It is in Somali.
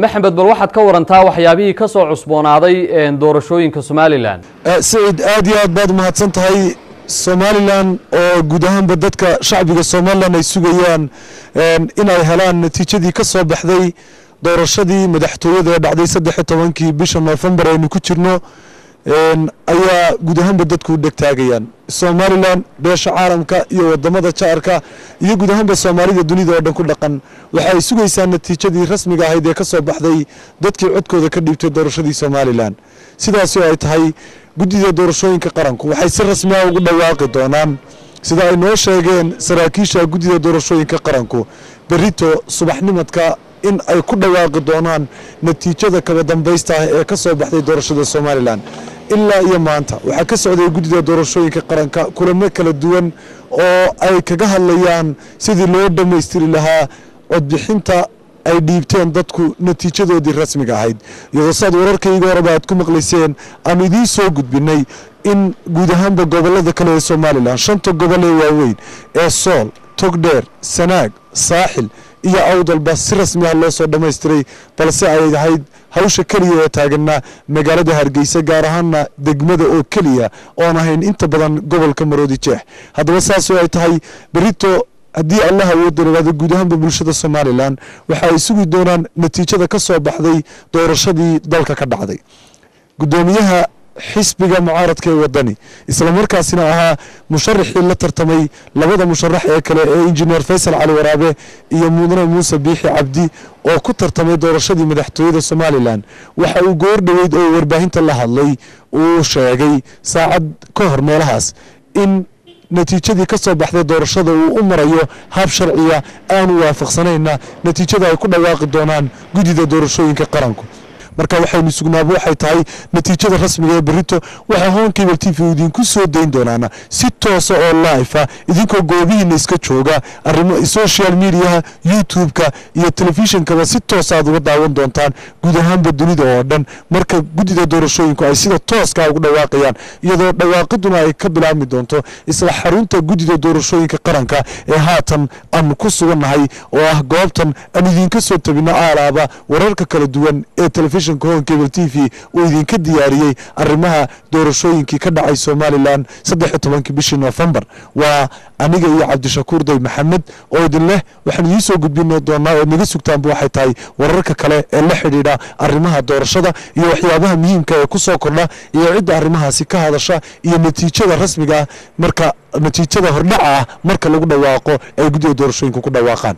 maxamed bal waxaad ka warantaa waxyaabihii ka soo cusboonaaday doorashooyinka Somaliland. Said aad iyo aad baad mahadsan tahay. Somaliland oo guud ahaanba dadka shacbiga Somaliland ay sugayaan in ay helaan natiijadii ka soo baxday doorashadii madaxtooyada ee dhacday 13 bisha November aynu ku jirno ayaa guud ahaanba dadku dhagtaagayaan. Somaliland beesha caalamka iyo wadamada jaarka iyo guud ahaanba Soomaalida dunida oo dhan ku dhaqan waxay sugaysaa natiijadii rasmiga ahayd ee ka soo baxday dadkii codkooda ka dhiibtay doorashadii Somaliland. sidaas oo ay tahay guddiga doorashooyinka qaranku waxay si rasmi ah ugu dhawaaqi doonaan sida ay noo sheegeen saraakiisha guddiga doorashooyinka qaranku berrito subaxnimadka in ay ku dhawaaqi doonaan natiijada kala dambaysta ee ka soo baxday doorashada Somaliland. ilaa iyo maanta waxa ka socday guddiga doorashooyinka qaranka kulamo kala duwan oo ay kaga hadlayaan sidii loo dhameystiri lahaa codbixinta ay dhiibteen dadku natiijadoodii rasmiga ahayd. iyadoo sad wararkayga horeba aad ku maqlayseen aan idiin soo gudbinay in guud ahaanba gobolada kale ee Somaliland shanta gobol ee waaweyn ee Sool, Togdheer, Sanaag, Saaxil iyo Awdalba si rasmi ah loo soo dhameystiray balse ay ahayd hawsha kaliya ee taaganna magaalada Hargeysa gaar ahaan degmada oo kaliya oo aan ahayn inta badan gobolka Maroodi Jeex. haddaba saas oo ay tahay berrito haddii Allah uu doonaado guud ahaanba bulshada Somaliland waxa ay sugi doonaan natiijada ka soo baxday doorashadii dalka ka dhacday. gudoomiyaha xisbiga mucaaradka ee wadani isla markaasina ahaa musharaxii la tartamay labada musharax ee kale ee injineer Faysal Cali Waraabe iyo Mudane Muuse Biixi Cabdi oo ku tartamay doorashadii madaxtooyada Somaliland waxa uu goor dhaweyd oo warbaahinta la hadlay uu sheegay saacad ka hor meelahaas in natiijadii ka soo baxday doorashada uu u marayo hab sharciya aan waafaqsanayna natiijada ay ku dhawaaqi doonaan guddiga doorashooyinka qaranku. marka waxaynu sugnaabo waxay tahay natiijada rasmiga ee berrito waxa Home Cable TV idinku soo deyn doonana si toos oo live ah idinkoo goobihiina iska jooga arrimo social media YouTube-ka iyo telefishinka si toos ah uga daawan doontaan guud ahaanba dunida oo dhan marka guddiga doorashooyinku ay sida tooska ah ugu dhawaaqayaan iyadoo dhawaaqaduna ay ka bilaabmi doonto isla xarunta guddiga doorashooyinka qaranka ee haatan aan ku suganahay oo ah goobtan aan idinka soo tabino aalaaba wararka kala duwan ee telefishinka Home Cable TV oo idinka diyaariyay arrimaha doorashooyinkii ka dhacay Somaliland 13 bishii November. waa aniga iyo Cabdishakuur Day Maxamed oo idin leh waxaan idin soo gudbin doonaa oo naga sugtaan waxay tahay wararka kale ee la xiriira arrimaha doorashada iyo waxyaabaha muhiimka ee ku soo kordha iyo cid arrimahaasi ka hadasha iyo natiijada rasmiga marka natiijada hordhaca marka lagu dhawaaqo ay guddiga doorashooyinku ku dhawaaqaan.